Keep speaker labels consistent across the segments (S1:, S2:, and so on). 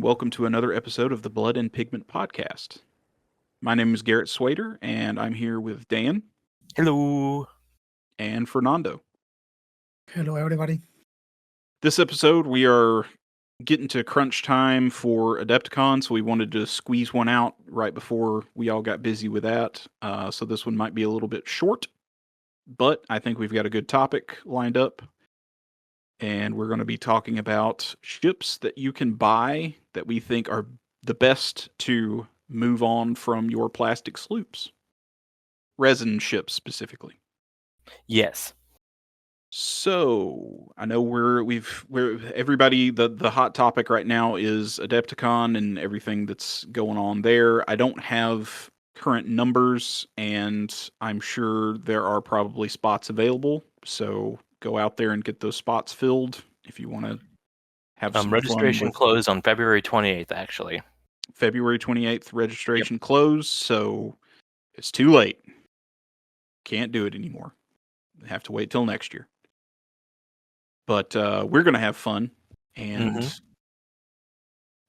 S1: welcome to another episode of the Blood and Pigment Podcast. My name is Garrett Swader, and I'm here with Dan.
S2: Hello.
S1: And Fernando.
S3: Hello, everybody.
S1: This episode, we are getting to crunch time for Adepticon, so we wanted to squeeze one out right before we all got busy with that. So this one might be a little bit short, but I think we've got a good topic lined up. And we're going to be talking about ships that you can buy that we think are the best to move on from your plastic sloops. Resin ships specifically.
S2: Yes.
S1: So I know we're everybody, the hot topic right now is Adepticon and everything that's going on there. I don't have current numbers, and I'm sure there are probably spots available. So go out there and get those spots filled if you want to have some
S2: registration
S1: fun with
S2: closed on February 28th, actually.
S1: February 28th registration closed, so it's too late. Can't do it anymore. Have to wait till next year. But we're going to have fun, and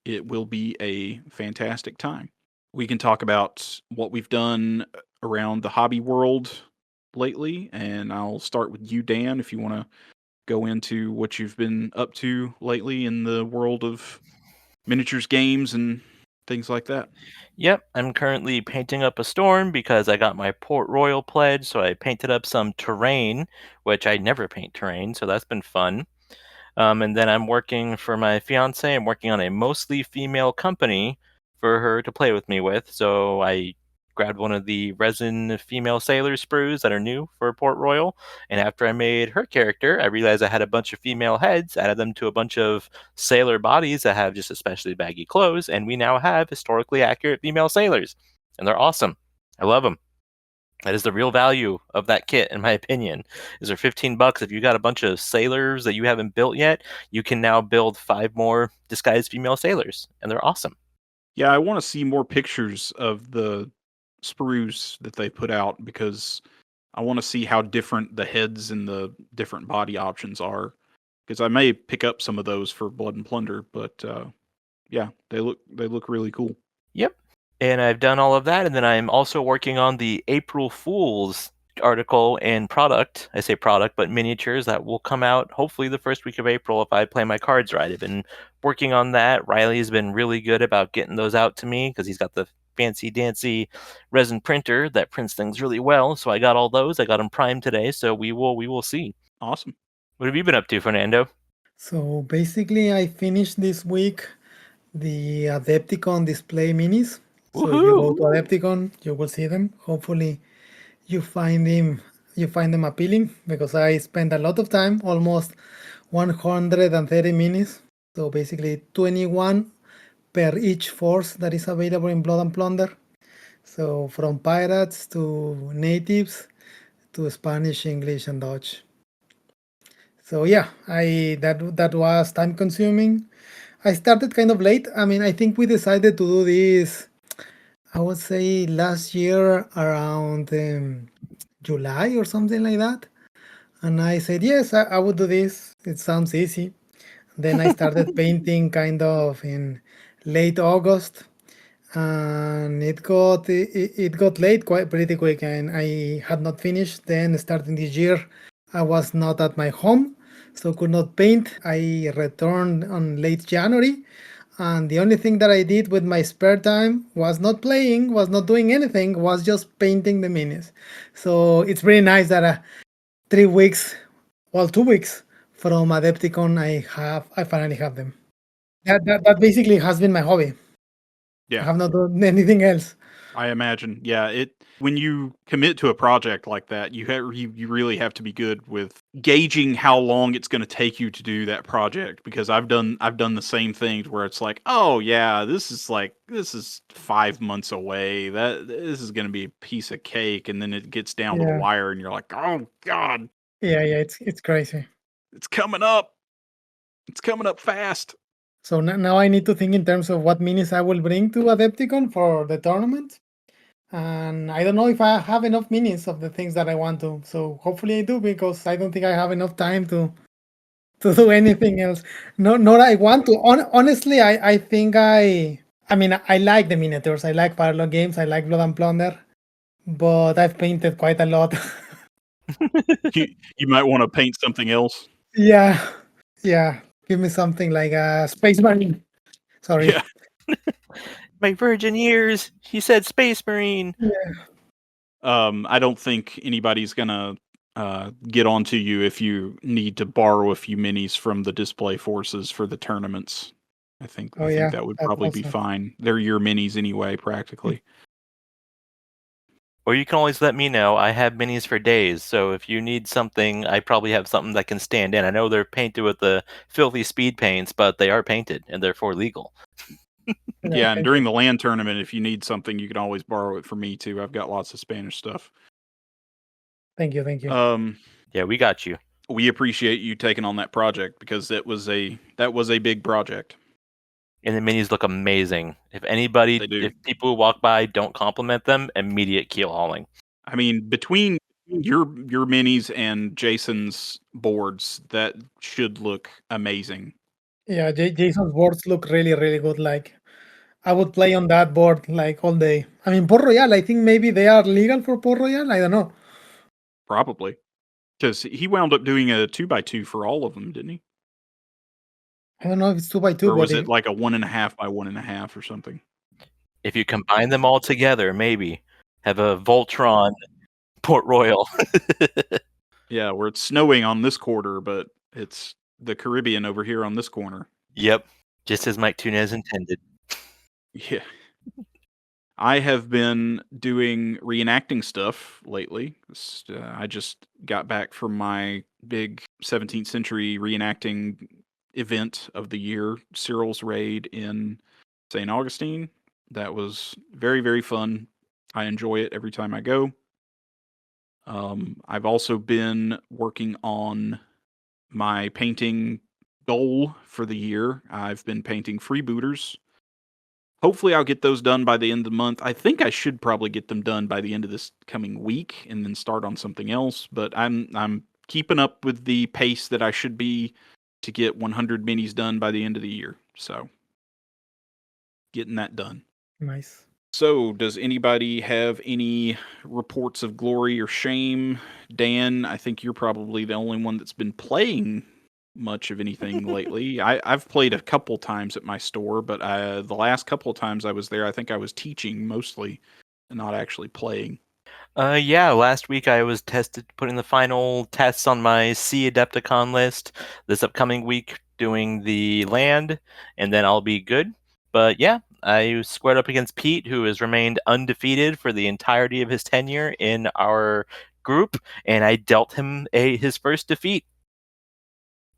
S1: it will be a fantastic time. We can talk about what we've done around the hobby world lately, and I'll start with you, Dan, if you want to go into what you've been up to lately in the world of miniatures games and things like that.
S2: Yep, I'm currently painting up a storm because I got my Port Royal pledge, so I painted up some terrain, which I never paint terrain, so that's been fun. And then I'm working for my fiance. I'm working on a mostly female company for her to play with me with, so I grabbed one of the resin female sailor sprues that are new for Port Royal, and after I made her character, I realized I had a bunch of female heads, added them to a bunch of sailor bodies that have just especially baggy clothes, and we now have historically accurate female sailors, and they're awesome. I love them. That is the real value of that kit, in my opinion. Is there $15? If you got a bunch of sailors that you haven't built yet, you can now build 5 more disguised female sailors, and they're awesome.
S1: Yeah, I want to see more pictures of the sprues that they put out, because I want to see how different the heads and the different body options are. Because I may pick up some of those for Blood and Plunder, but yeah, they look really cool.
S2: Yep. And I've done all of that, and then I'm also working on the April Fool's article and product. I say product, but miniatures that will come out hopefully the first week of April if I play my cards right. I've been working on that. Riley's been really good about getting those out to me because he's got the fancy dancy resin printer that prints things really well. So I got all those. I got them primed today, so we will see.
S1: Awesome.
S2: What have you been up to, Fernando?
S3: So basically, I finished this week the Adepticon display minis. So if you go to Adepticon, you will see them. Hopefully, you find them appealing, because I spent a lot of time, almost 130 minis. So basically, 21 per each force that is available in Blood and Plunder. So from pirates to natives to Spanish, English, and Dutch. So yeah, that was time consuming. I started kind of late. I mean, I think we decided to do this, I would say last year around July or something like that. And I said, yes, I would do this. It sounds easy. Then I started painting kind of in late August, and it got late quite pretty quick, and I had not finished. Then starting this year, I was not at my home, so could not paint. I returned on late January, and the only thing that I did with my spare time was not playing, was not doing anything, was just painting the minis. So it's really nice that 3 weeks, well, 2 weeks from Adepticon, I finally have them. That basically has been my hobby.
S1: Yeah.
S3: I have not done anything else.
S1: I imagine. Yeah, when you commit to a project like that, you really have to be good with gauging how long it's going to take you to do that project, because I've done the same things where it's like, "Oh yeah, this is 5 months away. This is going to be a piece of cake," and then it gets down to the wire and you're like, "Oh god.
S3: Yeah, it's crazy.
S1: It's coming up. It's coming up fast."
S3: So now I need to think in terms of what minis I will bring to Adepticon for the tournament. And I don't know if I have enough minis of the things that I want to. So hopefully I do, because I don't think I have enough time to to do anything else. No, not I want to. Honestly, I think I mean, I like the miniatures. I like parallel games. I like Blood and Plunder, but I've painted quite a lot.
S1: You might want to paint something else.
S3: Yeah, yeah. Give me something like a Space Marine. Sorry.
S1: Yeah.
S2: My virgin years. He said Space Marine.
S3: Yeah.
S1: I don't think anybody's gonna get onto you if you need to borrow a few minis from the display forces for the tournaments. I think
S3: Oh yeah,
S1: that would
S3: that's
S1: probably be
S3: awesome.
S1: fine. They're your minis anyway, practically.
S2: Or you can always let me know. I have minis for days, so if you need something, I probably have something that can stand in. I know they're painted with the filthy speed paints, but they are painted and therefore legal.
S1: Yeah, and
S3: Thank
S1: during
S3: you.
S1: the LAN tournament, if you need something, you can always borrow it from me too. I've got lots of Spanish stuff.
S3: Thank you. Thank you.
S2: Yeah, we got you.
S1: We appreciate you taking on that project because that was a big project.
S2: And the minis look amazing. If anybody,
S1: They do.
S2: if people who walk by don't compliment them, immediate keel hauling.
S1: I mean, between your minis and Jason's boards, that should look amazing.
S3: Yeah, Jason's boards look really, really good. Like, I would play on that board like all day. I mean, Port Royal, I think maybe they are legal for Port Royal. I don't know.
S1: Probably. Because he wound up doing a 2x2 for all of them, didn't he?
S3: I don't know if it's 2x2,
S1: Or was
S3: but
S1: it like a 1.5 by 1.5 or something?
S2: If you combine them all together, maybe have a Voltron Port Royal.
S1: Yeah, where it's snowing on this quarter, but it's the Caribbean over here on this corner.
S2: Yep, just as Mike Tunez intended.
S1: Yeah. I have been doing reenacting stuff lately. I just got back from my big 17th century reenacting event of the year, Cyril's Raid in St. Augustine. That was very, very fun. I enjoy it every time I go. I've also been working on my painting goal for the year. I've been painting freebooters. Hopefully, I'll get those done by the end of the month. I think I should probably get them done by the end of this coming week and then start on something else. But I'm keeping up with the pace that I should be to get 100 minis done by the end of the year. So, getting that done.
S3: Nice.
S1: So, does anybody have any reports of glory or shame? Dan, I think you're probably the only one that's been playing much of anything lately. I've played a couple times at my store, but the last couple of times I was there, I think I was teaching mostly and not actually playing.
S2: Yeah, last week I was putting the final tests on my C Adepticon list. This upcoming week doing the land, and then I'll be good. But yeah, I squared up against Pete, who has remained undefeated for the entirety of his tenure in our group, and I dealt him his first defeat,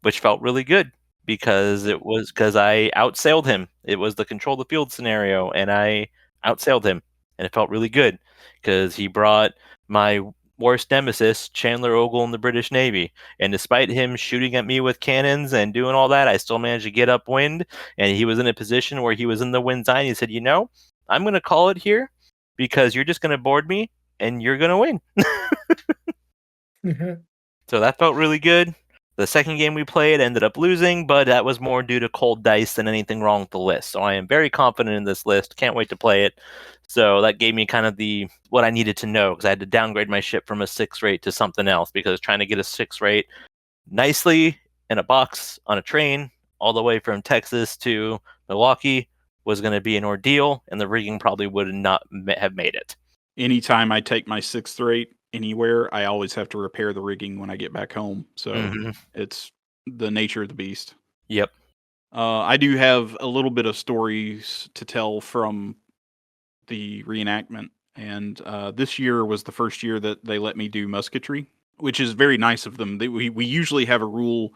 S2: which felt really good because I outsailed him. It was the control the field scenario, and I outsailed him, and it felt really good because he brought my worst nemesis, Chandler Ogle in the British Navy, and despite him shooting at me with cannons and doing all that, I still managed to get upwind, and he was in a position where he was in the wind zone. He said, I'm going to call it here because you're just going to board me, and you're going to win. So that felt really good. The second game we played ended up losing, but that was more due to cold dice than anything wrong with the list. So I am very confident in this list. Can't wait to play it. So that gave me kind of what I needed to know because I had to downgrade my ship from a 6 rate to something else because trying to get a 6 rate nicely in a box on a train all the way from Texas to Milwaukee was going to be an ordeal, and the rigging probably would not have made it.
S1: Anytime I take my 6th rate anywhere, I always have to repair the rigging when I get back home. So it's the nature of the beast.
S2: Yep.
S1: I do have a little bit of stories to tell from the reenactment. And this year was the first year that they let me do musketry, which is very nice of them. We usually have a rule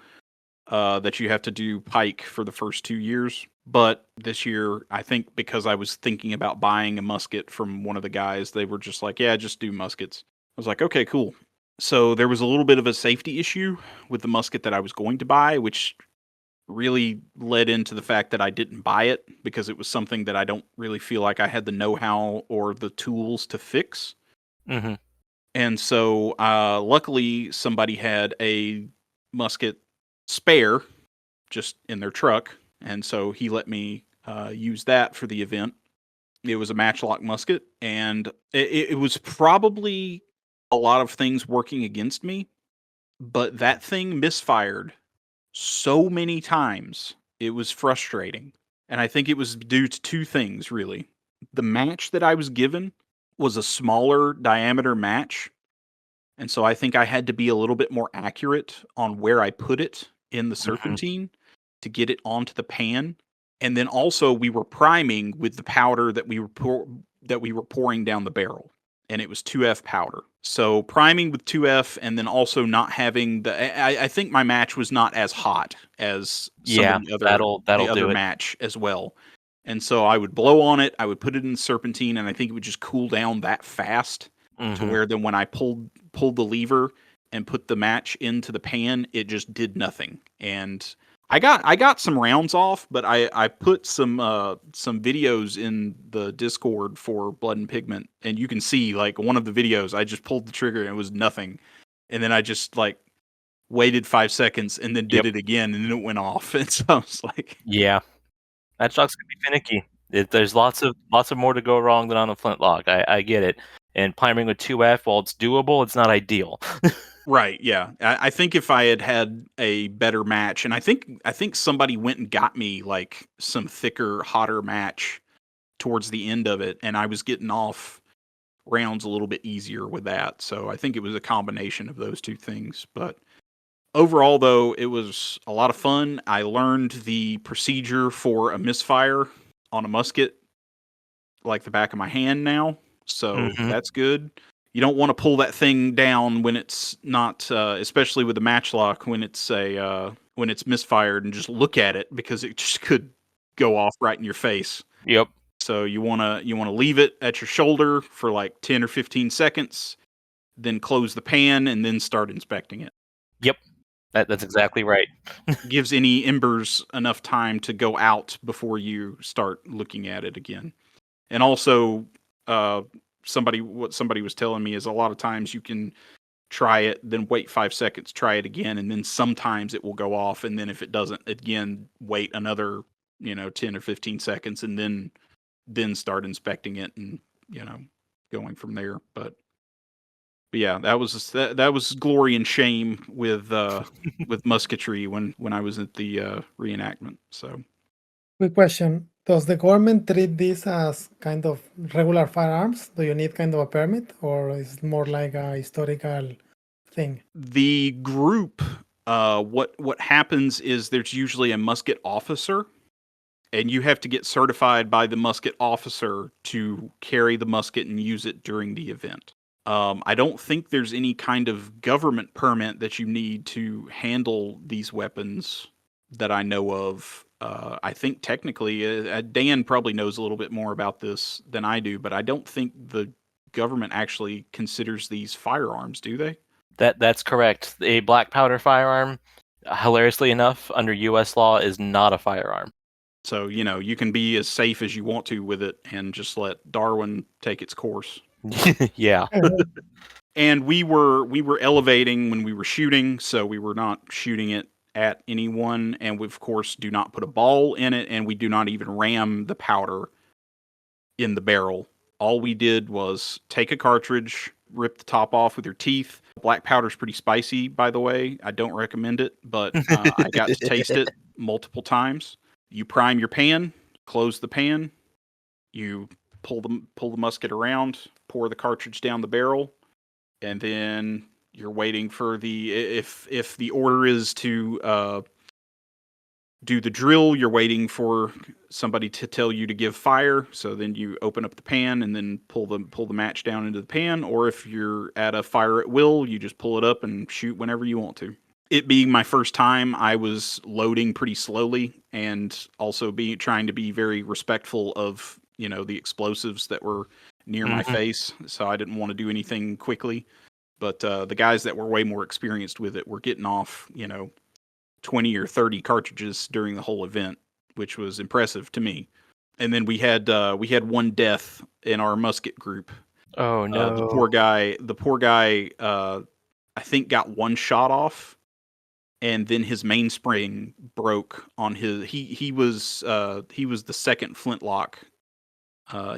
S1: that you have to do pike for the first 2 years. But this year, I think because I was thinking about buying a musket from one of the guys, they were just like, yeah, just do muskets. I was like, okay, cool. So there was a little bit of a safety issue with the musket that I was going to buy, which really led into the fact that I didn't buy it because it was something that I don't really feel like I had the know-how or the tools to fix.
S2: Mm-hmm.
S1: And so luckily somebody had a musket spare just in their truck, and so he let me use that for the event. It was a matchlock musket, and it was probably a lot of things working against me, but that thing misfired so many times. It was frustrating. And I think it was due to two things, really. The match that I was given was a smaller diameter match. And so I think I had to be a little bit more accurate on where I put it in the serpentine to get it onto the pan. And then also we were priming with the powder that we were pouring down the barrel, and it was 2F powder. So priming with 2F, and then also not having I think my match was not as hot as some of the other
S2: do it.
S1: match as well. And so I would blow on it, I would put it in the serpentine, and I think it would just cool down that fast to where then when I pulled the lever and put the match into the pan, it just did nothing. And I got some rounds off, but I put some videos in the Discord for Blood and Pigment, and you can see like one of the videos I just pulled the trigger and it was nothing, and then I just like waited 5 seconds and then did it again and then it went off, and so I was like,
S2: yeah, matchlocks can be finicky. There's lots of more to go wrong than on a flintlock. I get it. And priming with 2F, while it's doable, it's not ideal.
S1: Right, yeah. I think if I had a better match, and I think somebody went and got me like some thicker, hotter match towards the end of it, and I was getting off rounds a little bit easier with that. So I think it was a combination of those two things. But overall, though, it was a lot of fun. I learned the procedure for a misfire on a musket like the back of my hand now, so that's good. You don't want to pull that thing down when it's not, especially with the matchlock, when it's misfired, and just look at it, because it just could go off right in your face.
S2: Yep.
S1: So you wanna leave it at your shoulder for like 10 or 15 seconds, then close the pan, and then start inspecting it.
S2: Yep. That's exactly right.
S1: Gives any embers enough time to go out before you start looking at it again. And also, what somebody was telling me is a lot of times you can try it, then wait 5 seconds, try it again, and then sometimes it will go off, and then if it doesn't, again, wait another 10 or 15 seconds, and then start inspecting it, and going from there. But yeah, that was glory and shame with musketry when I was at the reenactment. So
S3: Quick question. Does the government treat this as kind of regular firearms? Do you need kind of a permit, or is it more like a historical thing?
S1: the group, what happens is there's usually a musket officer, and you have to get certified by the musket officer to carry the musket and use it during the event. I don't think there's any kind of government permit that you need to handle these weapons that I know of. I think technically, Dan probably knows a little bit more about this than I do, but I don't think the government actually considers these firearms, do they?
S2: That's correct. A black powder firearm, hilariously enough, under U.S. law, is not a firearm.
S1: So, you can be as safe as you want to with it and just let Darwin take its course.
S2: Yeah.
S1: And we were elevating when we were shooting, so we were not shooting it at anyone, and we of course do not put a ball in it, and we do not even ram the powder in the barrel. All we did was take a cartridge, rip the top off with your teeth. Black powder's pretty spicy, by the way. I don't recommend it, but I got to taste it multiple times. You prime your pan, close the pan, you pull the musket around, pour the cartridge down the barrel, and then you're waiting for if the order is to do the drill, you're waiting for somebody to tell you to give fire. So then you open up the pan and then pull the match down into the pan. Or if you're at a fire at will, you just pull it up and shoot whenever you want to. It being my first time, I was loading pretty slowly, and also trying to be very respectful of the explosives that were near my face. So I didn't want to do anything quickly. But the guys that were way more experienced with it were getting off 20 or 30 cartridges during the whole event, which was impressive to me. And then we had one death in our musket group.
S2: Oh no!
S1: The poor guy, I think got one shot off, and then his mainspring broke on his. He was the second flintlock.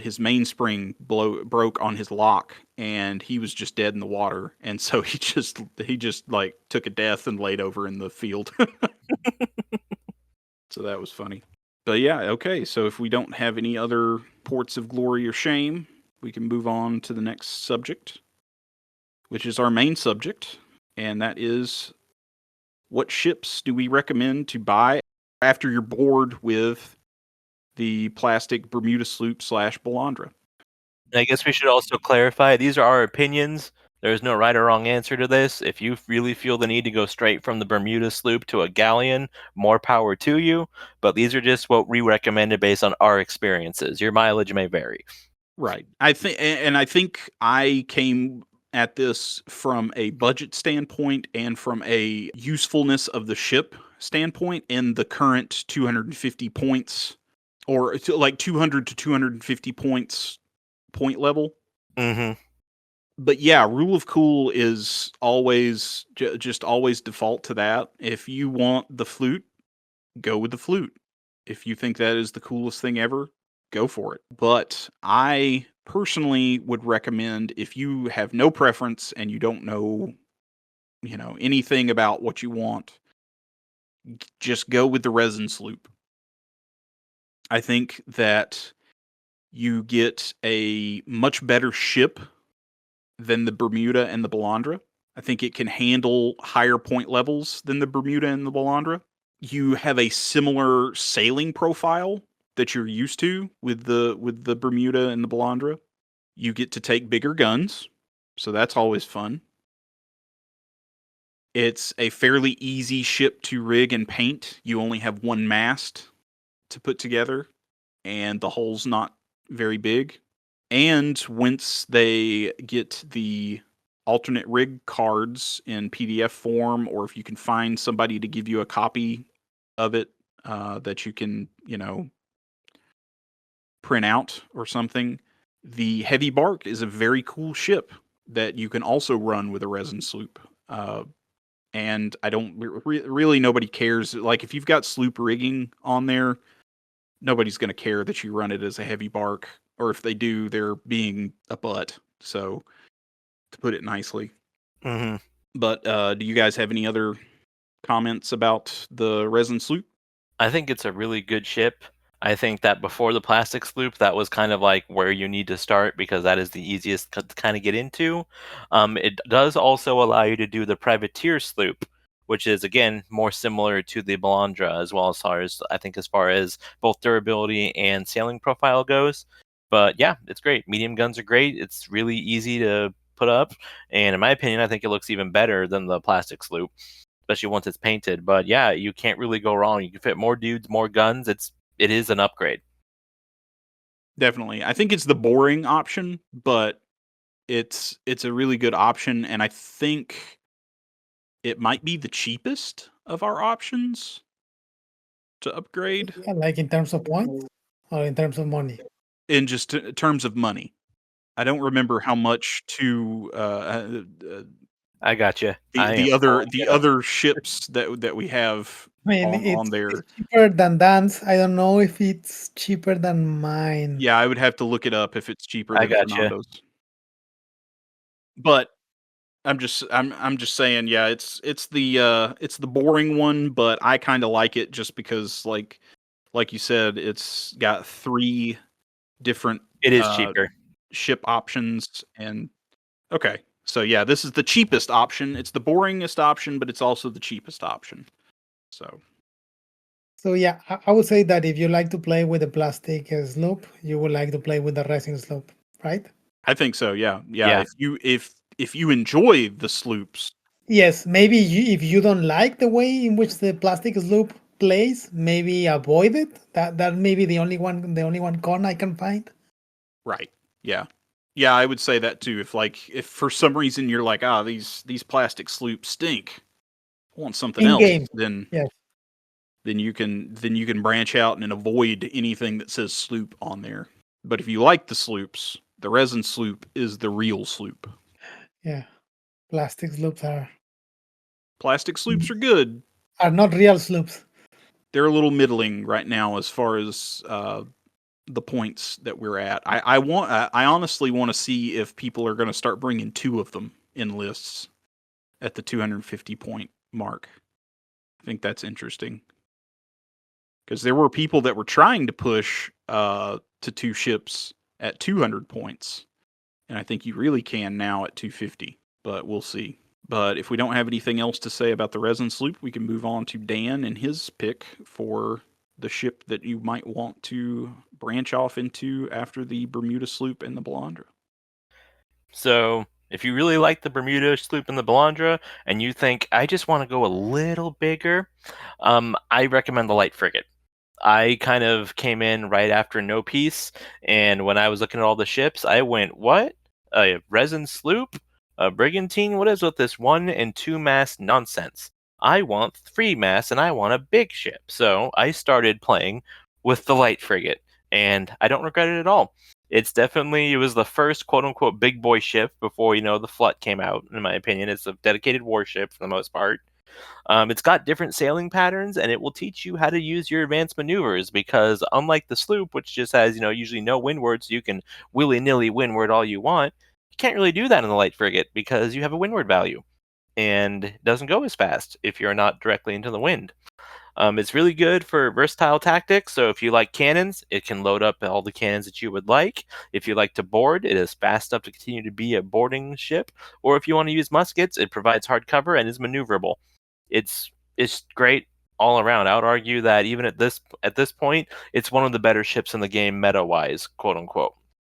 S1: His mainspring broke on his lock, and he was just dead in the water. And so he just like took a death and laid over in the field. So that was funny. But yeah, okay. So if we don't have any other ports of glory or shame, we can move on to the next subject, which is our main subject, and that is, what ships do we recommend to buy after you're bored with the plastic Bermuda Sloop / Balandra?
S2: I guess we should also clarify, these are our opinions. There's no right or wrong answer to this. If you really feel the need to go straight from the Bermuda Sloop to a galleon, more power to you. But these are just what we recommended based on our experiences. Your mileage may vary.
S1: Right. I think I came at this from a budget standpoint and from a usefulness of the ship standpoint in the current 250 points, or like 200 to 250 points point level.
S2: Mm-hmm.
S1: But yeah, rule of cool is always just always default to that. If you want the flute, go with the flute. If you think that is the coolest thing ever, go for it. But I personally would recommend, if you have no preference and you don't know, anything about what you want, just go with the resin sloop. I think that you get a much better ship than the Bermuda and the Balandra. I think it can handle higher point levels than the Bermuda and the Balandra. You have a similar sailing profile that you're used to with the Bermuda and the Balandra. You get to take bigger guns, so that's always fun. It's a fairly easy ship to rig and paint. You only have one mast to put together, and the hull's not very big. And once they get the alternate rig cards in PDF form, or if you can find somebody to give you a copy of it that you can, print out or something, the Heavy Bark is a very cool ship that you can also run with a resin sloop. And I don't really, nobody cares. Like, if you've got sloop rigging on there, nobody's going to care that you run it as a Heavy Bark, or if they do, they're being a butt. So, to put it nicely.
S2: Mm-hmm.
S1: But do you guys have any other comments about the resin sloop?
S2: I think it's a really good ship. I think that before the plastic sloop, that was kind of like where you need to start because that is the easiest to kind of get into. It does also allow you to do the privateer sloop, which is again more similar to the Balandra as well, as far as both durability and sailing profile goes. But yeah, it's great. Medium guns are great. It's really easy to put up, and in my opinion, I think it looks even better than the plastic sloop, especially once it's painted. But yeah, you can't really go wrong. You can fit more dudes, more guns. It is an upgrade.
S1: Definitely. I think it's the boring option, but it's a really good option, and I think it might be the cheapest of our options to upgrade
S3: Like in terms of points or in terms of money?
S1: in just terms of money. I don't remember how much to
S2: I got you.
S1: the other ships that we have
S3: I mean,
S1: on
S3: it's
S1: there.
S3: cheaper than Dan's. I don't know if it's cheaper than mine.
S1: Yeah, I would have to look it up if it's cheaper
S2: I
S1: than
S2: got you.
S1: Fernando's. But I'm just saying, yeah, it's the boring one, but I kind of like it just because, like you said, it's got 3 different
S2: It is cheaper.
S1: ship options. And okay, so yeah, this is the cheapest option. It's the boringest option, but it's also the cheapest option.
S3: So yeah, I would say that if you like to play with the plastic sloop, you would like to play with the resin sloop, right?
S1: I think so. Yeah.
S2: Yeah.
S1: If you enjoy the sloops,
S3: Yes, maybe if you don't like the way in which the plastic sloop plays, maybe avoid it. That may be the only one con I can find.
S1: right? Yeah. Yeah, I would say that too. If for some reason you're like, these plastic sloops stink, I want something
S3: In
S1: else,
S3: game,
S1: then
S3: yes.
S1: then you can branch out and avoid anything that says sloop on there. But if you like the sloops, the resin sloop is the real sloop.
S3: Yeah, plastic sloops are.
S1: Plastic sloops are good,
S3: are not real sloops.
S1: They're a little middling right now as far as the points that we're at. I honestly want to see if people are going to start bringing 2 of them in lists at the 250 point mark. I think that's interesting because there were people that were trying to push to 2 ships at 200 points, and I think you really can now at 250. But we'll see. But if we don't have anything else to say about the resin sloop, we can move on to Dan and his pick for the ship that you might want to branch off into after the Bermuda sloop and the Balandra.
S2: So, if you really like the Bermuda Sloop and the Balandra, and you think, I just want to go a little bigger, I recommend the light frigate. I kind of came in right after No Peace, and when I was looking at all the ships, I went, what? A resin sloop? A brigantine? What is with this 1 and 2 mast nonsense? I want 3 masts and I want a big ship. So I started playing with the light frigate, and I don't regret it at all. It was the first quote unquote big boy ship before, the Flut came out, in my opinion. It's a dedicated warship for the most part. It's got different sailing patterns, and it will teach you how to use your advanced maneuvers because unlike the sloop, which just has, usually no windward, so you can willy-nilly windward all you want, you can't really do that in the light frigate because you have a windward value, and it doesn't go as fast if you're not directly into the wind. It's really good for versatile tactics, so if you like cannons, it can load up all the cannons that you would like. If you like to board, it is fast enough to continue to be a boarding ship. Or if you want to use muskets, it provides hard cover and is maneuverable. It's great all around. I would argue that even at this point, it's one of the better ships in the game meta-wise, quote unquote.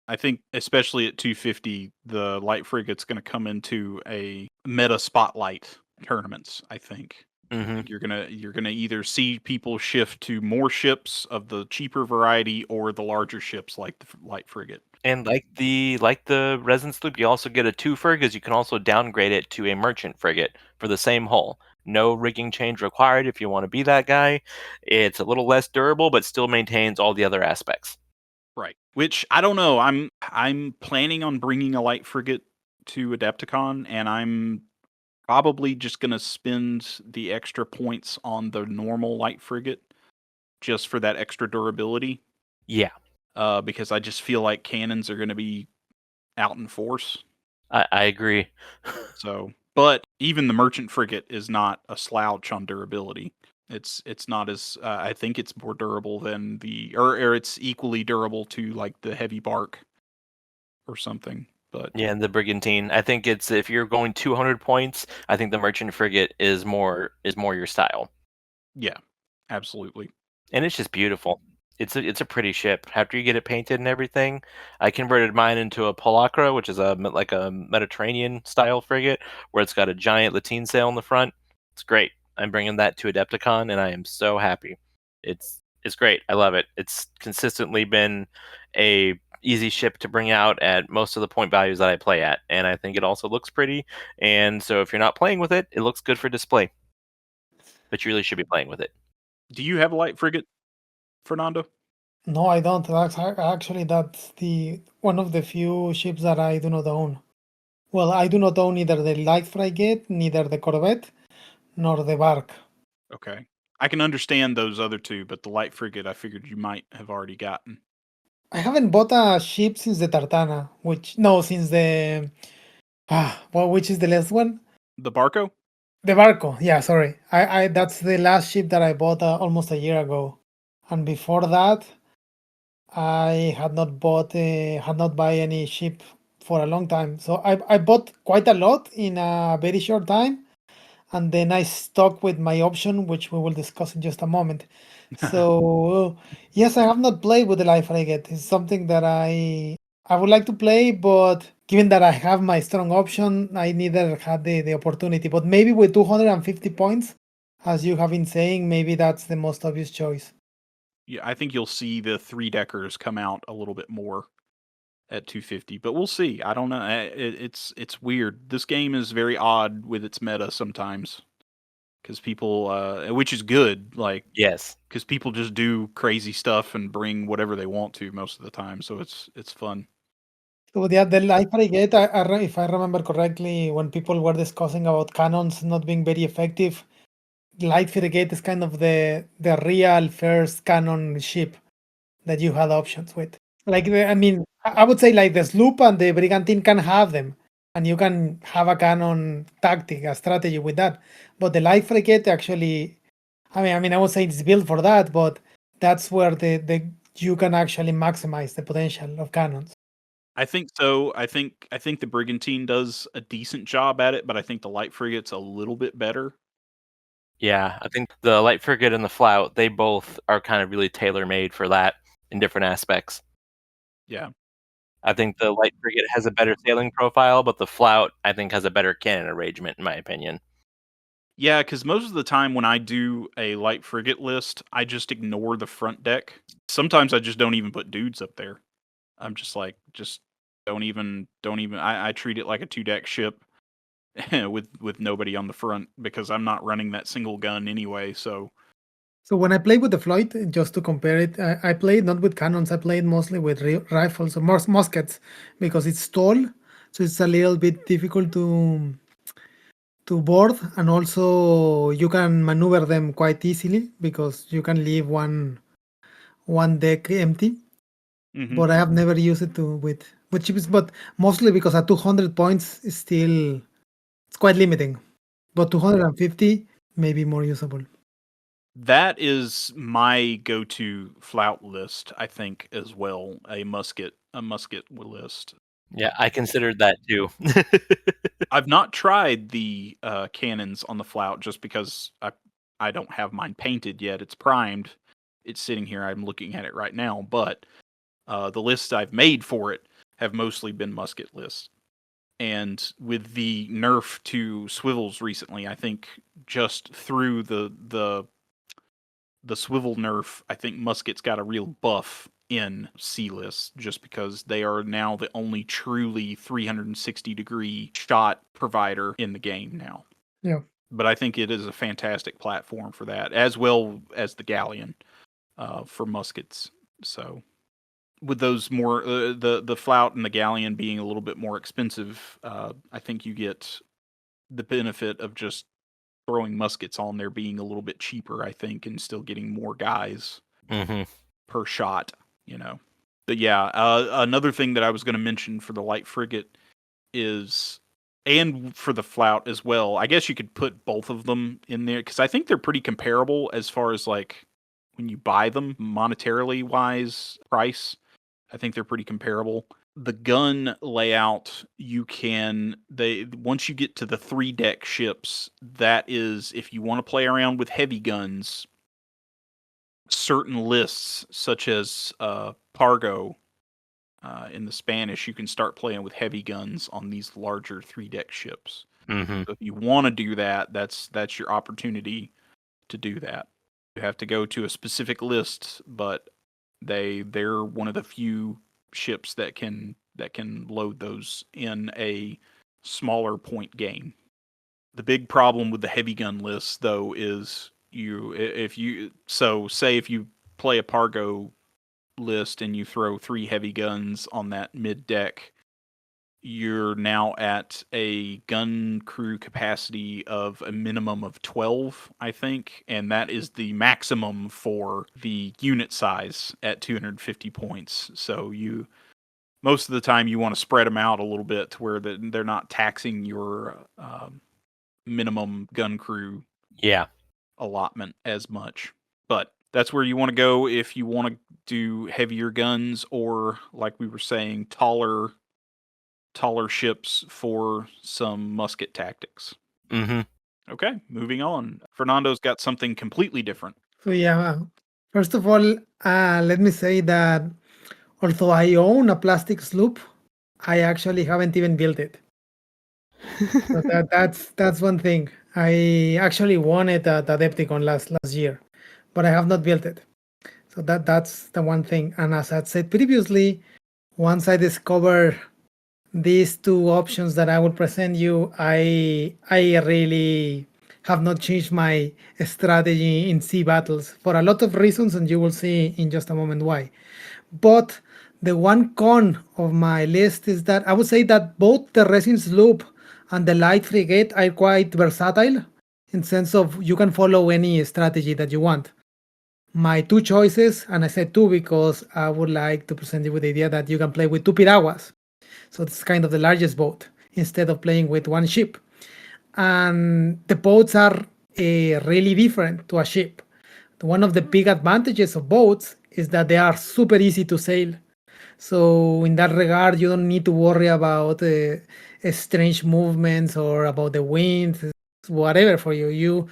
S1: I think especially at 250, the light frigate's going to come into a meta spotlight tournaments, I think. I think you're gonna either see people shift to more ships of the cheaper variety or the larger ships like the light frigate.
S2: And like the resin sloop, you also get a twofer because you can also downgrade it to a merchant frigate for the same hull. No rigging change required if you want to be that guy. It's a little less durable, but still maintains all the other aspects.
S1: Right. Which I don't know. I'm planning on bringing a light frigate to Adepticon, and I'm probably just going to spend the extra points on the normal light frigate just for that extra durability.
S2: Yeah.
S1: Because I just feel like cannons are going to be out in force.
S2: I agree.
S1: So, but even the merchant frigate is not a slouch on durability. It's not as I think it's more durable than or it's equally durable to like the heavy bark or something. But
S2: yeah, and the brigantine. I think it's if you're going 200 points, I think the merchant frigate is more your style.
S1: Yeah, absolutely.
S2: And it's just beautiful. It's a pretty ship. After you get it painted and everything, I converted mine into a Polacra, which is like a Mediterranean style frigate, where it's got a giant lateen sail in the front. It's great. I'm bringing that to Adepticon, and I am so happy. It's great. I love it. It's consistently been a easy ship to bring out at most of the point values that I play at, and I think it also looks pretty. And so if you're not playing with it, it looks good for display. But you really should be playing with it.
S1: Do you have a light frigate, Fernando?
S3: No, I don't. Actually, that's the one of the few ships that I do not own. Well, I do not own either the light frigate, neither the corvette, nor the bark.
S1: Okay. I can understand those other two, but the light frigate I figured you might have already gotten.
S3: I haven't bought a ship since the Tartana, since the which is the last one?
S1: The Barco?
S3: The Barco. Yeah, sorry. I that's the last ship that I bought almost a year ago, and before that, I had not buy any ship for a long time. So I bought quite a lot in a very short time, and then I stuck with my option, which we will discuss in just a moment. So yes, I have not played with the life frigate. It's something that I would like to play, but given that I have my strong option, I neither had the opportunity. But maybe with 250 points, as you have been saying, maybe that's the most obvious choice.
S1: Yeah, I think you'll see the 3-deckers come out a little bit more at 250, but we'll see. I don't know. It's weird. This game is very odd with its meta sometimes because people, which is good, like
S2: Yes,
S1: because people just do crazy stuff and bring whatever they want to most of the time. So it's fun.
S3: So the life frigate, if I remember correctly, when people were discussing about cannons not being very effective, light frigate is kind of the real first cannon ship that you had options with. Like, I mean, I would say like the sloop and the brigantine can have them, and you can have a cannon tactic, a strategy with that. But the light frigate actually, I would say it's built for that, but that's where the you can actually maximize the potential of cannons.
S1: I think so. I think the brigantine does a decent job at it, but I think the light frigate's a little bit better.
S2: Yeah, I think the light frigate and the flout, they both are kind of really tailor-made for that in different aspects.
S1: Yeah.
S2: I think the light frigate has a better sailing profile, but the flout, I think, has a better cannon arrangement, in my opinion.
S1: Yeah, because most of the time when I do a light frigate list, I just ignore the front deck. Sometimes I just don't even put dudes up there. I'm just like, just don't even. I treat it like a 2-deck ship with nobody on the front because I'm not running that single gun anyway. So
S3: So when I played with the Floyd, just to compare it, I played not with cannons. I played mostly with rifles or muskets because it's tall, so it's a little bit difficult to board, and also you can maneuver them quite easily because you can leave one deck empty.
S1: mhm.
S3: But I have never used it with chips, but mostly because at 200 points is still it's quite limiting. But 250 may be more usable.
S1: That is my go-to flout list, I think, as well. A musket list.
S2: Yeah, I considered that too.
S1: I've not tried the cannons on the flout just because I don't have mine painted yet. It's primed. It's sitting here. I'm looking at it right now. But the lists I've made for it have mostly been musket lists. And with the nerf to swivels recently, I think just through the swivel nerf, I think muskets got a real buff in C lists just because they are now the only truly 360-degree shot provider in the game now.
S3: Yeah.
S1: But I think it is a fantastic platform for that, as well as the galleon for muskets. So with those more the flout and the galleon being a little bit more expensive, I think you get the benefit of just throwing muskets on there being a little bit cheaper, I think, and still getting more guys per shot, you know. But yeah, another thing that I was going to mention for the light frigate is, and for the flout as well, I guess you could put both of them in there because I think they're pretty comparable as far as like when you buy them monetarily wise price. I think they're pretty comparable. The gun layout, once you get to the 3-deck ships, that is, if you want to play around with heavy guns, certain lists such as Pargo in the Spanish, you can start playing with heavy guns on these larger 3-deck ships. So if you want to do that, that's your opportunity to do that. You have to go to a specific list, but they're one of the few ships that can load those in a smaller point game. The big problem with the heavy gun list though is if you play a Pargo list and you throw 3 heavy guns on that mid deck, you're now at a gun crew capacity of a minimum of 12, I think, and that is the maximum for the unit size at 250 points. So most of the time you want to spread them out a little bit to where they're not taxing your minimum gun crew allotment as much. But that's where you want to go if you want to do heavier guns, or like we were saying, taller ships for some musket tactics. Okay, moving on. Fernando's got something completely different.
S3: So yeah, first of all, let me say that although I own a plastic sloop, I actually haven't even built it. So that's one thing. I actually won it at Adepticon last year, but I have not built it. So that's the one thing. And as I said previously, once I discover these two options that I will present you, I really have not changed my strategy in sea battles for a lot of reasons, and you will see in just a moment why. But the one con of my list is that I would say that both the resin sloop and the light frigate are quite versatile. in sense of you can follow any strategy that you want. My two choices, and I said two because I would like to present you with the idea that you can play with two piraguas. So it's kind of the largest boat instead of playing with one ship. And the boats are really different to a ship. One of the big advantages of boats is that they are super easy to sail. So in that regard, you don't need to worry about strange movements or about the wind, whatever for you.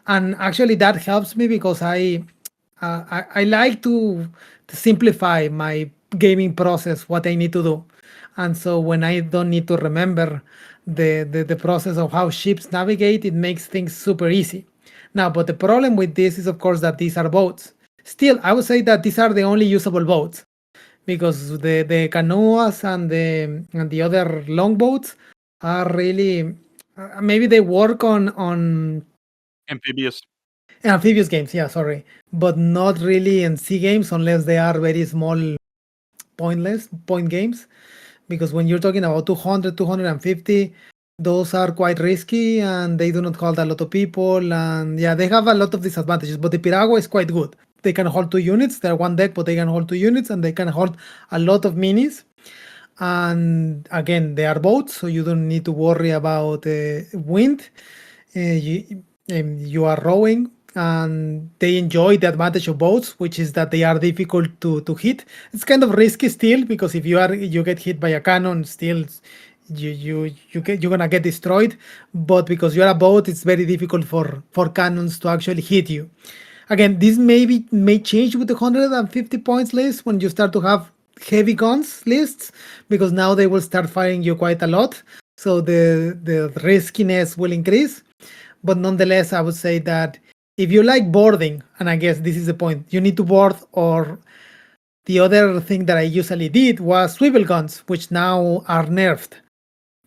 S3: And actually that helps me because I like to simplify my gaming process, what I need to do. And so when I don't need to remember the process of how ships navigate, it makes things super easy. Now, but the problem with this is, of course, that these are boats. Still, I would say that these are the only usable boats because the canoas and the other longboats are really maybe they work on
S1: Amphibious.
S3: amphibious games, yeah, sorry, but not really in sea games unless they are very small point games, because when you're talking about 200, 250, those are quite risky and they do not hold a lot of people, and yeah, they have a lot of disadvantages, but the piragua is quite good. They can hold two units. They're one deck, but they can hold two units, and they can hold a lot of minis. And again, they are boats, so you don't need to worry about wind. You are rowing, and they enjoy the advantage of boats, which is that they are difficult to hit. It's kind of risky still, because if you get hit by a cannon, still you're gonna get destroyed. But because you're a boat, it's very difficult for cannons to actually hit you. Again, this may change with the 150 points list when you start to have heavy guns lists, because now they will start firing you quite a lot. So the riskiness will increase. But nonetheless, I would say that if you like boarding, and I guess this is the point, you need to board, or the other thing that I usually did was swivel guns, which now are nerfed.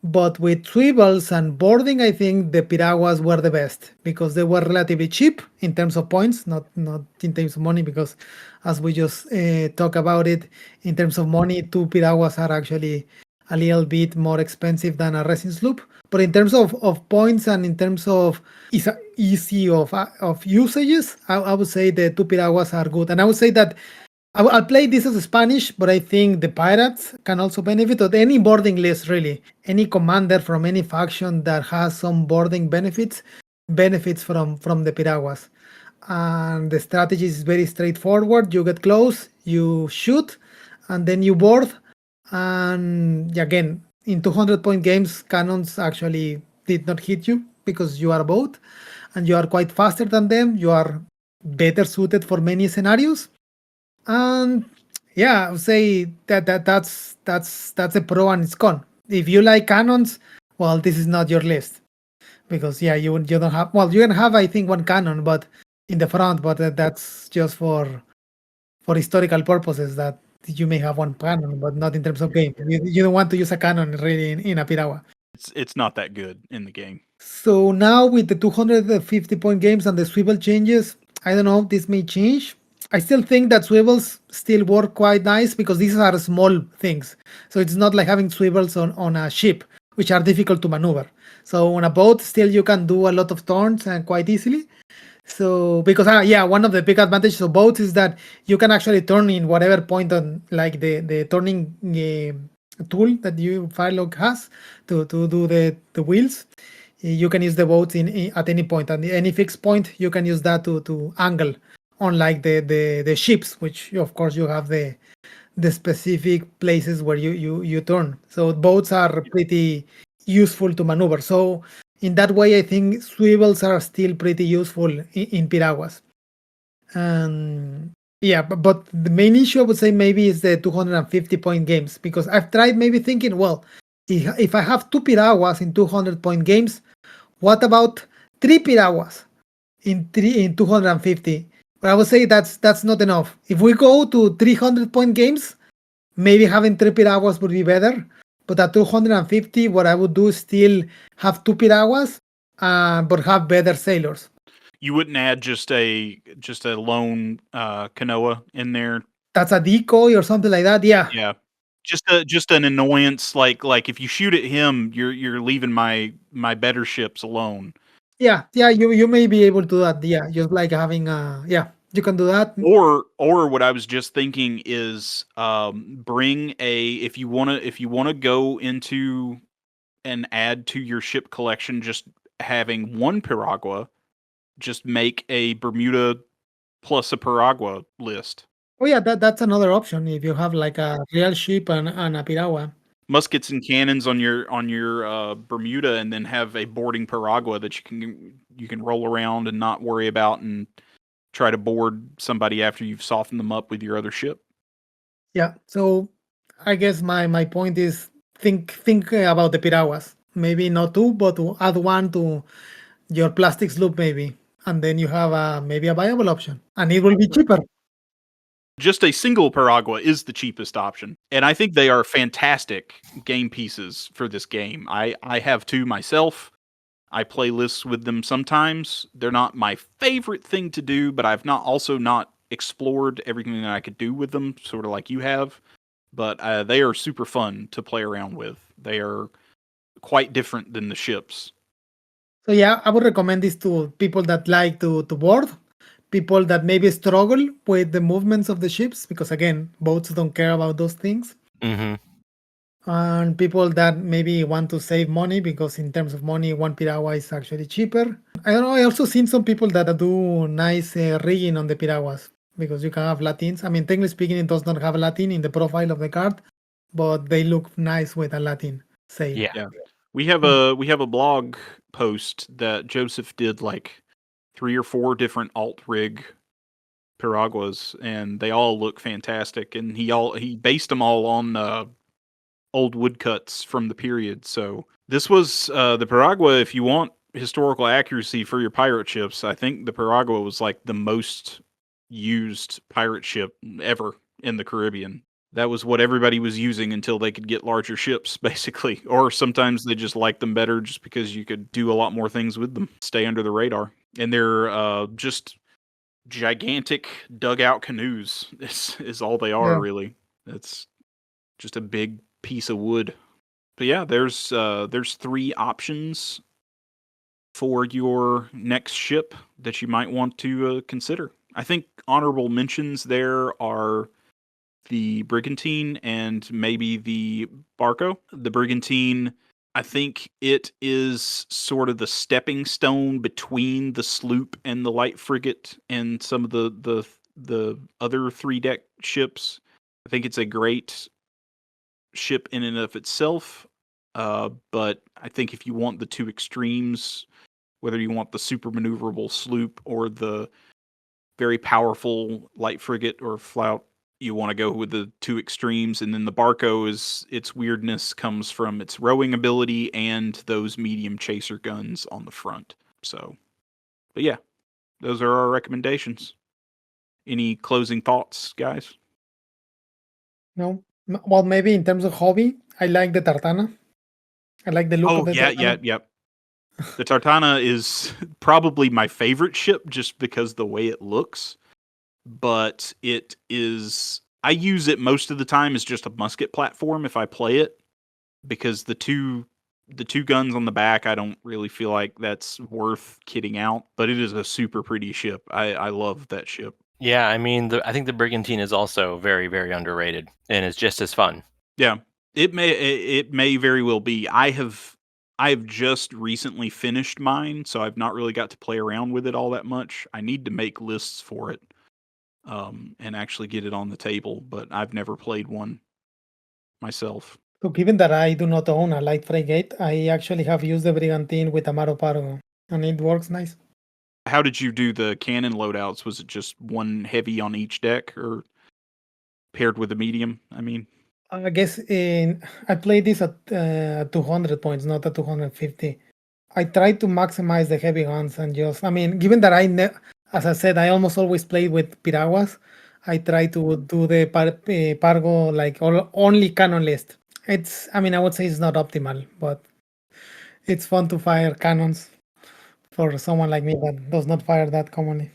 S3: But with swivels and boarding, I think the piraguas were the best because they were relatively cheap in terms of points, not in terms of money. Because as we just talk about it, in terms of money, two piraguas are actually a little bit more expensive than a resin sloop. But in terms of points and in terms of easy of usages, I would say the two piraguas are good. And I would say that I'll play this as Spanish, but I think the pirates can also benefit of any boarding list, really. Any commander from any faction that has some boarding benefits from the piraguas. And the strategy is very straightforward. You get close, you shoot, and then you board. And again, in 200-point games, cannons actually did not hit you because you are a boat and you are quite faster than them. You are better suited for many scenarios. And yeah, I would say that's a pro and it's con. If you like cannons, well, this is not your list, because yeah, you don't have. Well, you can have, I think, one cannon, but in the front, but that's just for historical purposes. That you may have one cannon, but not in terms of game. You don't want to use a cannon really in a piragua.
S1: It's not that good in the game.
S3: So now with the 250-point games and the swivel changes, I don't know, this may change. I still think that swivels still work quite nice because these are small things. So it's not like having swivels on a ship, which are difficult to maneuver. So on a boat, still you can do a lot of turns and quite easily. So because one of the big advantages of boats is that you can actually turn in whatever point on, like the turning tool that you Firelog has to do the wheels. You can use the boats at any point, and any fixed point you can use that to angle, unlike the ships, which of course you have the specific places where you turn. So boats are pretty useful to maneuver. So in that way, I think swivels are still pretty useful in piraguas. Yeah, but the main issue I would say maybe is the 250-point games, because I've tried maybe thinking, well, if I have two piraguas in 200-point games, what about three piraguas in 250? But I would say that's not enough. If we go to 300-point games, maybe having three piraguas would be better. But at 250, what I would do is still have two piraguas, but have better sailors.
S1: You wouldn't add just a lone canoa in there.
S3: That's a decoy or something like that. Yeah.
S1: Yeah. Just an annoyance, like if you shoot at him, you're leaving my better ships alone.
S3: Yeah, you may be able to do that. Yeah, just like having you can do that.
S1: Or what I was just thinking is bring if you wanna go into and add to your ship collection just having one Piragua, just make a Bermuda plus a Piragua list.
S3: Oh yeah, that's another option if you have like a real ship and a piragua.
S1: Muskets and cannons on your Bermuda, and then have a boarding Piragua that you can roll around and not worry about and try to board somebody after you've softened them up with your other ship.
S3: Yeah. So I guess my point is think about the piraguas. Maybe not two, but to add one to your plastic sloop maybe, and then you have maybe a viable option, and it will be cheaper.
S1: Just a single Piragua is the cheapest option, and I think they are fantastic game pieces for this game. I have two myself. I play lists with them sometimes. They're not my favorite thing to do, but I've not explored everything that I could do with them, sort of like you have. But they are super fun to play around with. They are quite different than the ships.
S3: So yeah, I would recommend this to people that like to board, people that maybe struggle with the movements of the ships because again, boats don't care about those things.
S2: Mm-hmm.
S3: And people that maybe want to save money because in terms of money, one piragua is actually cheaper. I don't know. I also seen some people that do nice rigging on the piraguas because you can have Latins. I mean, technically speaking, it does not have Latin in the profile of the card, but they look nice with a Latin sail.
S2: Yeah.
S1: We have a blog post that Joseph did like 3 or 4 different alt rig Piraguas, and they all look fantastic. And he based them all on old woodcuts from the period. So this was the Piragua. If you want historical accuracy for your pirate ships, I think the Piragua was like the most used pirate ship ever in the Caribbean. That was what everybody was using until they could get larger ships, basically. Or sometimes they just liked them better just because you could do a lot more things with them, stay under the radar. And they're just gigantic dugout canoes. Is all they are,
S3: Yeah.
S1: really. It's just a big piece of wood. But yeah, there's 3 options for your next ship that you might want to consider. I think honorable mentions there are the Brigantine and maybe the Barco. The Brigantine, I think it is sort of the stepping stone between the sloop and the light frigate and some of the other 3-deck ships. I think it's a great ship in and of itself. But I think if you want the 2 extremes, whether you want the super maneuverable sloop or the very powerful light frigate or flout, you want to go with the 2 extremes. And then the Barco its weirdness comes from its rowing ability and those medium chaser guns on the front. So, but yeah, those are our recommendations. Any closing thoughts, guys?
S3: No. Well, maybe in terms of hobby, I like the Tartana. I like the look of the Tartana.
S1: Yep. The Tartana is probably my favorite ship just because the way it looks. But it is, I use it most of the time as just a musket platform if I play it, because the two guns on the back, I don't really feel like that's worth kitting out. But it is a super pretty ship. I love that ship.
S2: Yeah, I mean, I think the Brigantine is also very, very underrated, and it's just as fun.
S1: Yeah, it may very well be. I have just recently finished mine, so I've not really got to play around with it all that much. I need to make lists for it, and actually get it on the table, but I've never played one myself.
S3: So given that I do not own a light frigate, I actually have used the Brigantine with Amaro Pargo, and it works nice.
S1: How did you do the cannon loadouts? Was it just one heavy on each deck, or paired with a medium? I mean,
S3: I guess I played this at 200 points, not at 250. I tried to maximize the heavy guns and just, I mean, given that as I said, I almost always played with piraguas. I try to do the Pargo like only cannon list. I mean, I would say it's not optimal, but it's fun to fire cannons for someone like me that does not fire that commonly.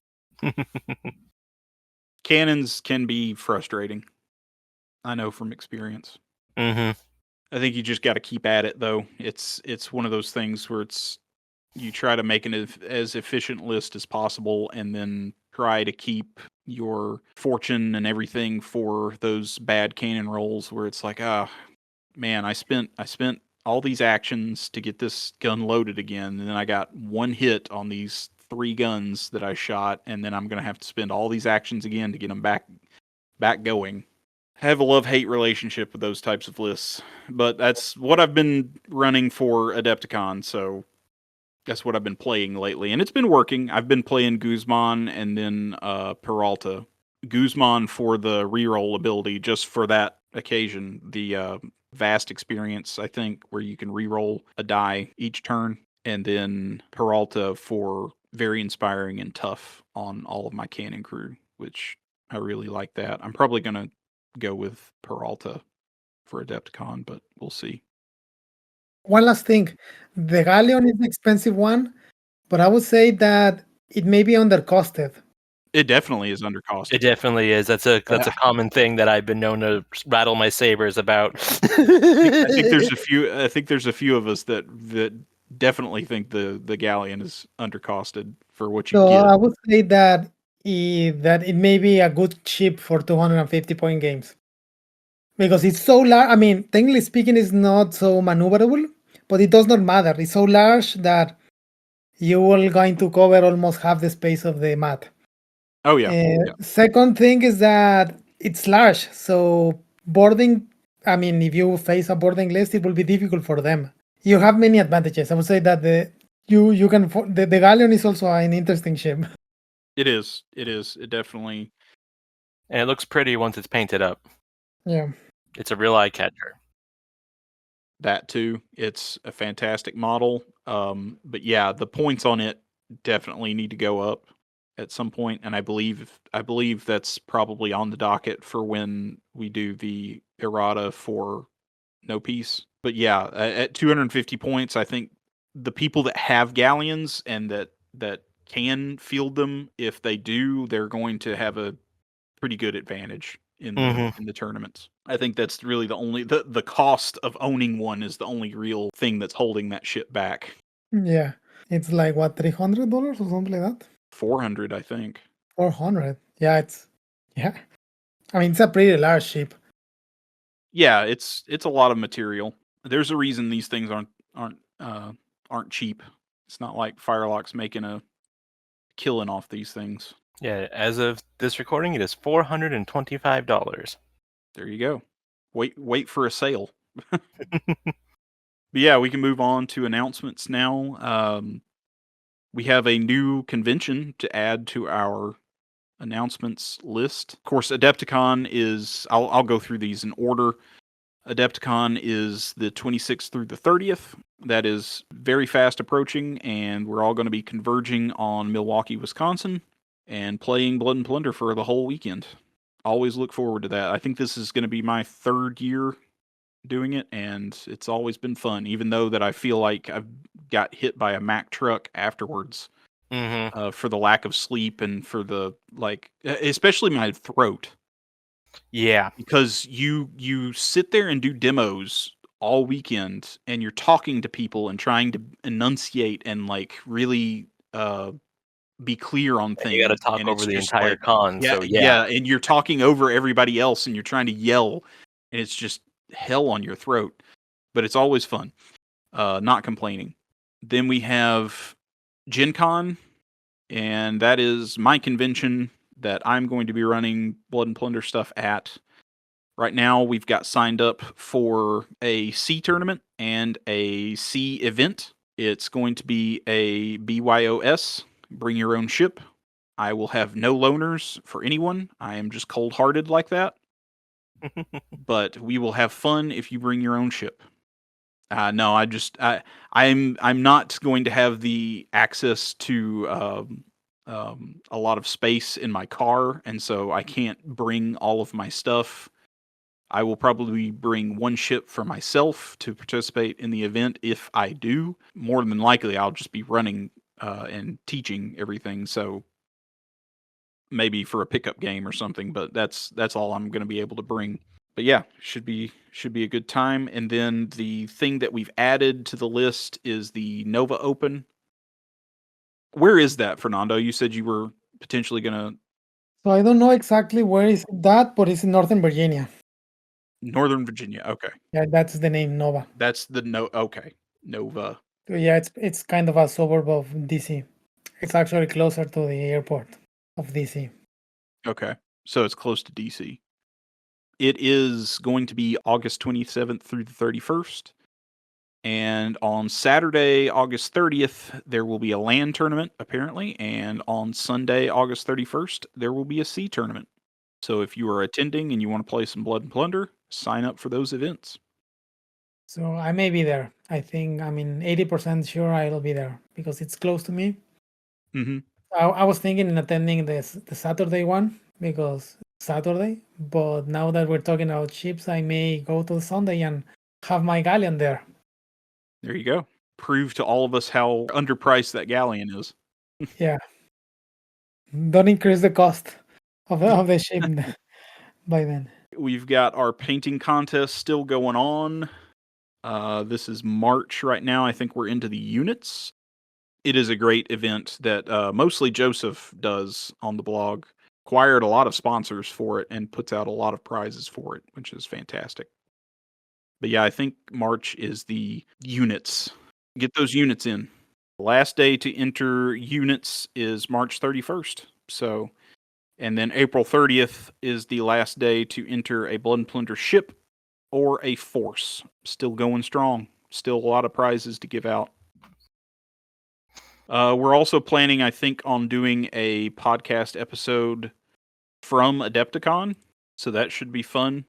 S1: cannons can be frustrating. I know from experience.
S2: Mm-hmm.
S1: I think you just got to keep at it, though. It's one of those things where You try to make an as efficient list as possible, and then try to keep your fortune and everything for those bad cannon rolls where it's like, man, I spent all these actions to get this gun loaded again, and then I got one hit on these 3 guns that I shot, and then I'm gonna have to spend all these actions again to get them back going. I have a love-hate relationship with those types of lists, but that's what I've been running for Adepticon, so that's what I've been playing lately, and it's been working. I've been playing Guzman and then Peralta. Guzman for the reroll ability, just for that occasion. The vast experience, I think, where you can reroll a die each turn, and then Peralta for very inspiring and tough on all of my cannon crew, which I really like that. I'm probably gonna go with Peralta for Adepticon, but we'll see.
S3: One last thing, the Galleon is the expensive one, but I would say that it may be undercosted.
S1: It definitely is undercosted.
S2: It definitely is. That's a common thing that I've been known to rattle my sabers about.
S1: I think there's a few. I think there's a few of us that definitely think the Galleon is undercosted for what you
S3: So
S1: get.
S3: I would say that it may be a good chip for 250-point games because it's so large. I mean, technically speaking, it's not so maneuverable, but it does not matter. It's so large that you will going to cover almost half the space of the map.
S1: Oh yeah.
S3: Second thing is that it's large, so boarding. I mean, if you face a boarding list, it will be difficult for them. You have many advantages. I would say that you can the Galleon is also an interesting ship.
S1: It is. It is. It definitely.
S2: And it looks pretty once it's painted up.
S3: Yeah.
S2: It's a real eye catcher.
S1: That too. It's a fantastic model. But yeah, the points on it definitely need to go up at some point, and I believe that's probably on the docket for when we do the errata for No Peace. But yeah, at 250 points, I think the people that have galleons and that can field them, if they do, they're going to have a pretty good advantage in the tournaments. I think that's really the only the cost of owning one is the only real thing that's holding that ship back.
S3: Yeah. It's like what, $300 or something like that?
S1: 400, I think.
S3: 400. Yeah, yeah. I mean, it's a pretty large ship.
S1: Yeah, it's a lot of material. There's a reason these things aren't cheap. It's not like Firelock's making a killing off these things.
S2: Yeah, as of this recording, it is $425.
S1: There you go. Wait for a sale. But yeah, we can move on to announcements now. We have a new convention to add to our announcements list. Of course, Adepticon is. I'll go through these in order. Adepticon is the 26th through the 30th. That is very fast approaching, and we're all going to be converging on Milwaukee, Wisconsin, and playing Blood and Plunder for the whole weekend. Always look forward to that. I think this is going to be my 3rd year doing it, and it's always been fun, even though that I feel like I've got hit by a Mack truck afterwards for the lack of sleep and for the, especially my throat.
S2: Yeah.
S1: Because you sit there and do demos all weekend, and you're talking to people and trying to enunciate and, really be clear on things.
S2: You got to talk
S1: and
S2: over
S1: it's
S2: the
S1: just
S2: entire con.
S1: Yeah,
S2: So yeah.
S1: and you're talking over everybody else, and you're trying to yell, and it's just hell on your throat. But it's always fun. Not complaining. Then we have Gen Con, and that is my convention that I'm going to be running Blood and Plunder stuff at. Right now, we've got signed up for a C tournament and a C event. It's going to be a BYOS, bring your own ship. I will have no loaners for anyone. I am just cold-hearted like that. But we will have fun if you bring your own ship. No, I'm not going to have the access to a lot of space in my car, and so I can't bring all of my stuff. I will probably bring one ship for myself to participate in the event if I do. More than likely, I'll just be running and teaching everything, so maybe for a pickup game or something, but that's all I'm going to be able to bring. But yeah, should be a good time. And then the thing that we've added to the list is the Nova Open. Where is that, Fernando? You said you were potentially going to
S3: So I don't know exactly where is that, but it's in Northern Virginia.
S1: Northern Virginia. Okay.
S3: Yeah, that's the name, Nova.
S1: That's the okay. Nova.
S3: So yeah, it's kind of a suburb of DC. It's actually closer to the airport of DC.
S1: Okay. So it's close to DC. It is going to be August 27th through the 31st. And on Saturday, August 30th, there will be a land tournament, apparently. And on Sunday, August 31st, there will be a sea tournament. So if you are attending and you want to play some Blood and Plunder, sign up for those events.
S3: So I may be there. I think, 80% sure I'll be there because it's close to me.
S1: Mm-hmm.
S3: I was thinking in attending the Saturday one because it's Saturday, but now that we're talking about ships, I may go to Sunday and have my galleon there.
S1: There you go. Prove to all of us how underpriced that galleon is.
S3: Yeah. Don't increase the cost of the ship by then.
S1: We've got our painting contest still going on. This is March right now. I think we're into the units. It is a great event that mostly Joseph does on the blog. Acquired a lot of sponsors for it and puts out a lot of prizes for it, which is fantastic. But yeah, I think March is the units. Get those units in. The last day to enter units is March 31st. So, and then April 30th is the last day to enter a Blood and Plunder ship or a force. Still going strong. Still a lot of prizes to give out. We're also planning, I think, on doing a podcast episode from Adepticon. So that should be fun.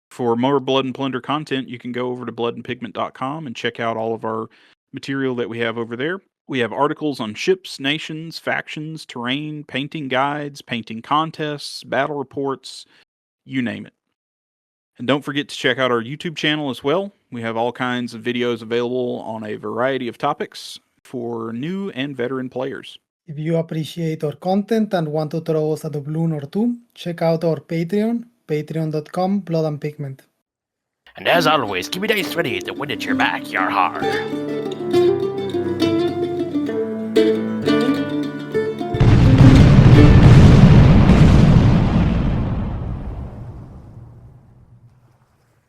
S1: For more Blood and Plunder content, you can go over to bloodandpigment.com and check out all of our material that we have over there. We have articles on ships, nations, factions, terrain, painting guides, painting contests, battle reports, you name it. And don't forget to check out our YouTube channel as well. We have all kinds of videos available on a variety of topics for new and veteran players.
S3: If you appreciate our content and want to throw us a doubloon or two, check out our Patreon, patreon.com/bloodandpigment.
S2: And as always, keep your dice ready to win at your back, yar har.